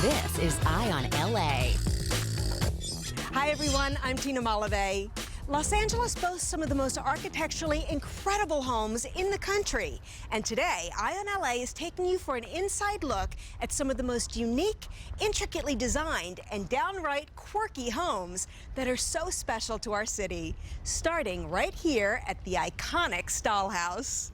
This is Eye on LA. Hi everyone, I'm Tina Malave. Los Angeles boasts some of the most architecturally incredible homes in the country. And today, Eye on LA is taking you for an inside look at some of the most unique, intricately designed, and downright quirky homes that are so special to our city. Starting right here at the iconic Stahl House.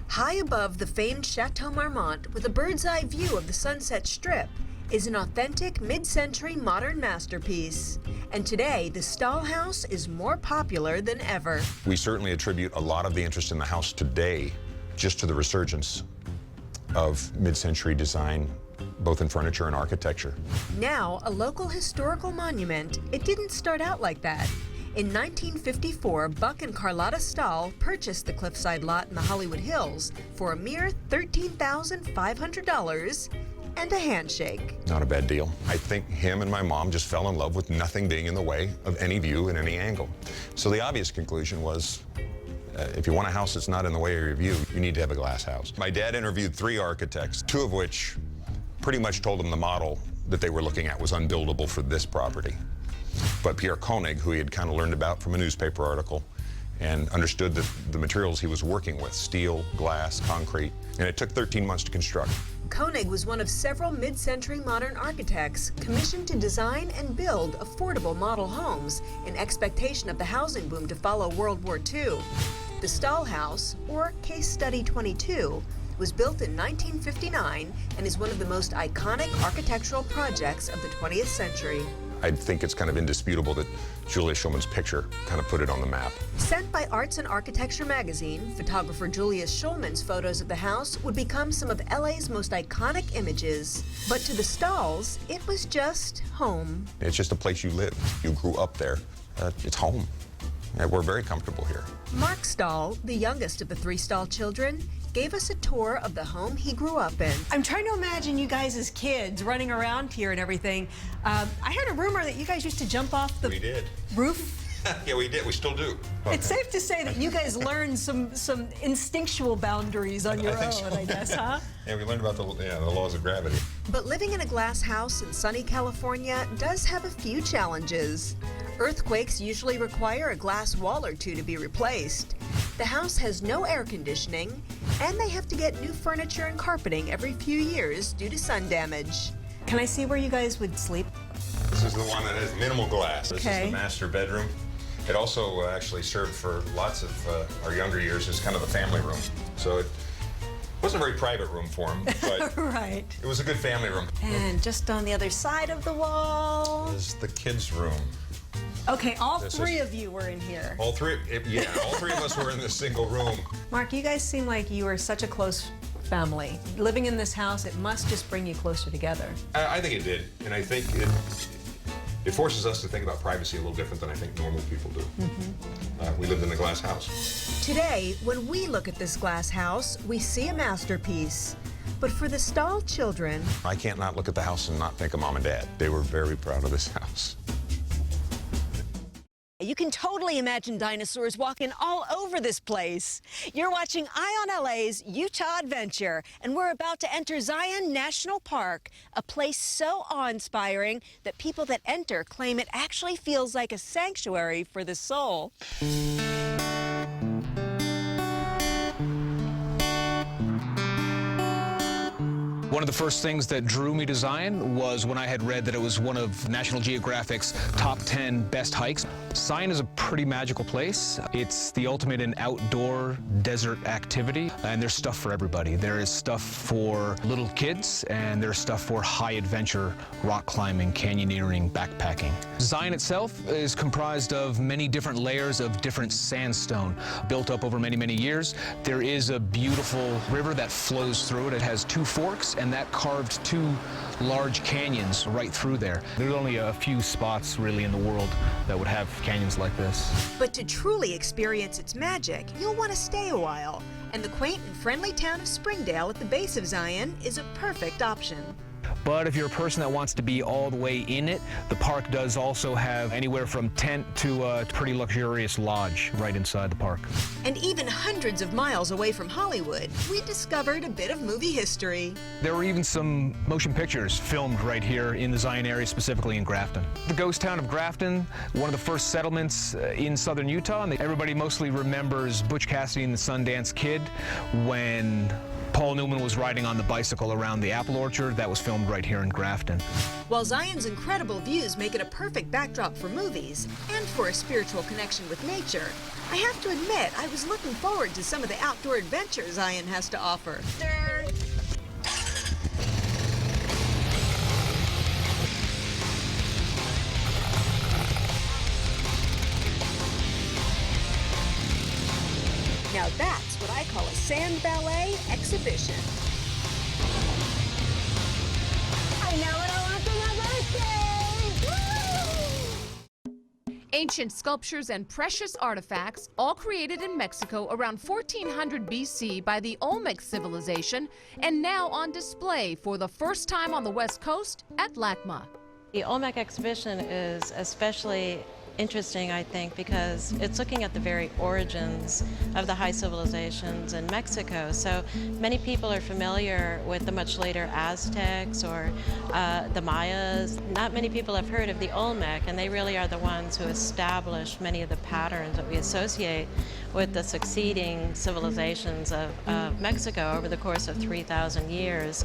High above the famed Chateau Marmont, with a bird's-eye view of the Sunset Strip, is an authentic mid-century modern masterpiece. And today, the Stahl House is more popular than ever. We certainly attribute a lot of the interest in the house today just to the resurgence of mid-century design, both in furniture and architecture. Now, a local historical monument, it didn't start out like that. In 1954, Buck and Carlotta Stahl purchased the cliffside lot in the Hollywood Hills for a mere $13,500 and a handshake. Not a bad deal. I think him and my mom just fell in love with nothing being in the way of any view in any angle. So the obvious conclusion was, if you want a house that's not in the way of your view, you need to have a glass house. My dad interviewed 3 architects, 2 of which pretty much told him the model that they were looking at was unbuildable for this property. But Pierre Koenig, who he had kind of learned about from a newspaper article, and understood the materials he was working with, steel, glass, concrete, and it took 13 months to construct. Koenig was one of several mid-century modern architects commissioned to design and build affordable model homes in expectation of the housing boom to follow World War II. The Stahl House, or Case Study 22, was built in 1959 and is one of the most iconic architectural projects of the 20th century. I think it's kind of indisputable that Julia Schulman's picture kind of put it on the map. Sent by Arts and Architecture magazine, photographer Julia Schulman's photos of the house would become some of LA's most iconic images. But to the Stahls, it was just home. It's just a place you live. You grew up there. It's home. And we're very comfortable here. Mark Stahl, the youngest of the 3 Stahl children, gave us a tour of the home he grew up in. I'm trying to imagine you guys as kids running around here and everything. I heard a rumor that you guys used to jump off the roof. Yeah, we did. We still do. It's safe to say that you guys learned some instinctual boundaries on your own, so. I guess, huh? Yeah, we learned about the laws of gravity. But living in a glass house in sunny California does have a few challenges. Earthquakes usually require a glass wall or 2 to be replaced. The house has no air conditioning, and they have to get new furniture and carpeting every few years due to sun damage. Can I see where you guys would sleep? This is the one that has minimal glass. This Okay. is the master bedroom. It also actually served for lots of our younger years as kind of the family room. So it wasn't a very private room for him, but Right. it was a good family room. And just on the other side of the wall. This is the kids' room. Okay, all This 3 is- of you were in here. All 3 of us were in this single room. Mark, you guys seem like you are such a close family. Living in this house, it must just bring you closer together. I think it did, and I think it forces us to think about privacy a little different than I think normal people do. We lived in a glass house. Today, when we look at this glass house, we see a masterpiece. But for the Stahl children, I can't not look at the house and not think of Mom and Dad. They were very proud of this house. you can totally imagine dinosaurs walking all over this place. You're watching Eye on LA's Utah Adventure, and we're about to enter Zion National Park, a place so awe-inspiring that people that enter claim it actually feels like a sanctuary for the soul. One of the first things that drew me to Zion was when I had read that it was one of National Geographic's top 10 best hikes. Zion is a pretty magical place. It's the ultimate in outdoor desert activity, and there's stuff for everybody. There is stuff for little kids, and there's stuff for high adventure, rock climbing, canyoneering, backpacking. Zion itself is comprised of many different layers of different sandstone built up over many, many years. There is a beautiful river that flows through it. It has 2 forks, and that carved 2 large canyons right through there. There's only a few spots really in the world that would have canyons like this. But to truly experience its magic, you'll want to stay a while. And the quaint and friendly town of Springdale at the base of Zion is a perfect option. But if you're a person that wants to be all the way in it, the park does also have anywhere from tent to a pretty luxurious lodge right inside the park. And even hundreds of miles away from Hollywood, we discovered a bit of movie history. There were even some motion pictures filmed right here in the Zion area, specifically in Grafton. The ghost town of Grafton, one of the first settlements in southern Utah, and everybody mostly remembers Butch Cassidy and the Sundance Kid when Paul Newman was riding on the bicycle around the apple orchard. That was filmed right here in Grafton. While Zion's incredible views make it a perfect backdrop for movies and for a spiritual connection with nature, I have to admit I was looking forward to some of the outdoor adventures Zion has to offer. Now that's what I call a sand ballet exhibition. I know what I want for my birthday! Woo! Ancient sculptures and precious artifacts, all created in Mexico around 1400 BC by the Olmec civilization, and now on display for the first time on the West Coast at LACMA. The Olmec exhibition is especially interesting, I think, because it's looking at the very origins of the high civilizations in Mexico. So many people are familiar with the much later Aztecs or the Mayas. Not many people have heard of the Olmec, and they really are the ones who established many of the patterns that we associate with the succeeding civilizations of Mexico over the course of 3,000 years.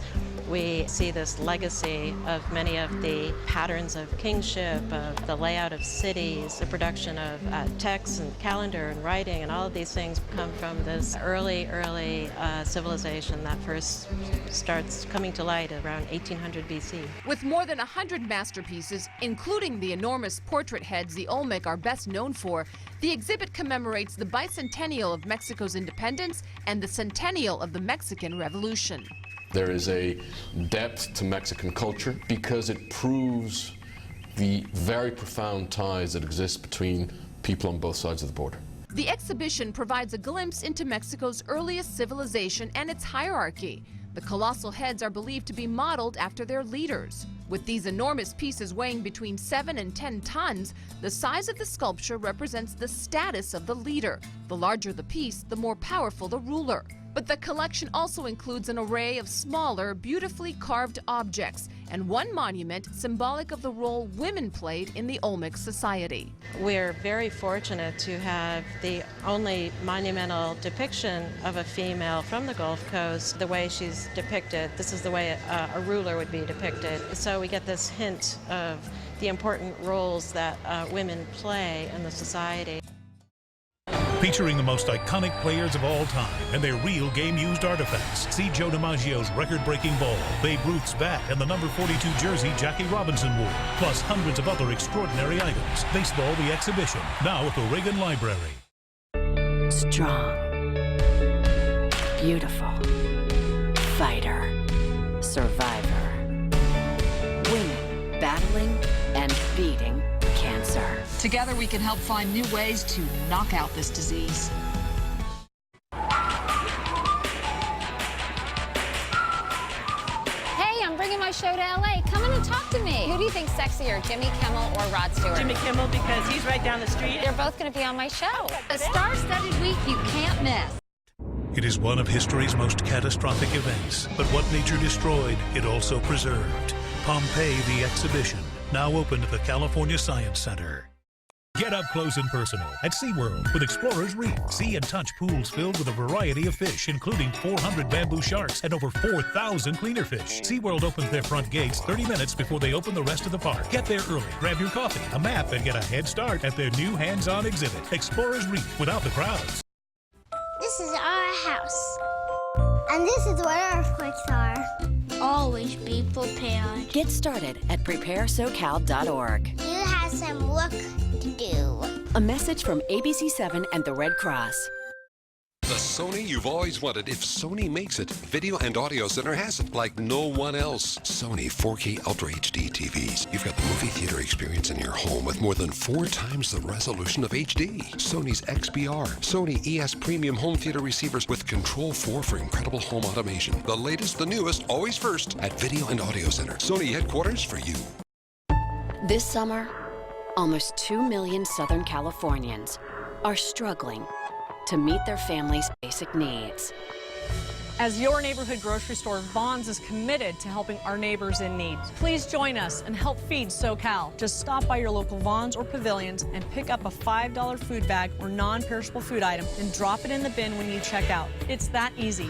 We see this legacy of many of the patterns of kingship, of the layout of cities, the production of texts and calendar and writing, and all of these things come from this early civilization that first starts coming to light around 1800 BC. With more than 100 masterpieces, including the enormous portrait heads the Olmec are best known for, the exhibit commemorates the bicentennial of Mexico's independence and the centennial of the Mexican Revolution. There is a depth to Mexican culture because it proves the very profound ties that exist between people on both sides of the border. The exhibition provides a glimpse into Mexico's earliest civilization and its hierarchy. The colossal heads are believed to be modeled after their leaders. With these enormous pieces weighing between 7 and 10 tons, the size of the sculpture represents the status of the leader. The larger the piece, the more powerful the ruler. But the collection also includes an array of smaller, beautifully carved objects, and one monument symbolic of the role women played in the Olmec society. We're very fortunate to have the only monumental depiction of a female from the Gulf Coast, the way she's depicted. This is the way a ruler would be depicted. So we get this hint of the important roles that women play in the society. Featuring the most iconic players of all time and their real game-used artifacts. See Joe DiMaggio's record-breaking ball, Babe Ruth's bat, and the number 42 jersey Jackie Robinson wore, plus hundreds of other extraordinary items. Baseball the exhibition, now at the Reagan Library. Strong, beautiful, fighter, survivor, women battling and beating cancer. Together we can help find new ways to knock out this disease. Hey, I'm bringing my show to LA. Come in and talk to me. Who do you think's sexier, Jimmy Kimmel or Rod Stewart? Jimmy Kimmel, because he's right down the street. They're both going to be on my show. A star-studded week you can't miss. It is one of history's most catastrophic events, but what nature destroyed, it also preserved. Pompeii the exhibition, now open at the California Science Center. Get up close and personal at SeaWorld with Explorers Reef. See and touch pools filled with a variety of fish, including 400 bamboo sharks and over 4,000 cleaner fish. SeaWorld opens their front gates 30 minutes before they open the rest of the park. Get there early, grab your coffee, a map, and get a head start at their new hands-on exhibit, Explorers Reef, without the crowds. This is our house. And this is what earthquakes are. Always be prepared. Get started at preparesocal.org. You have some work to do. A message from ABC7 and the Red Cross. The Sony you've always wanted. If Sony makes it, Video and Audio Center has it like no one else. Sony 4K Ultra HD TVs. You've got the movie theater experience in your home with more than 4 times the resolution of HD. Sony's XBR. Sony ES Premium home theater receivers with Control 4 for incredible home automation. The latest, the newest, always first at Video and Audio Center. Sony headquarters for you. This summer, almost 2 million Southern Californians are struggling to meet their family's basic needs. As your neighborhood grocery store, Vons is committed to helping our neighbors in need. Please join us and help feed SoCal. Just stop by your local Vons or Pavilions and pick up a $5 food bag or non-perishable food item and drop it in the bin when you check out. It's that easy.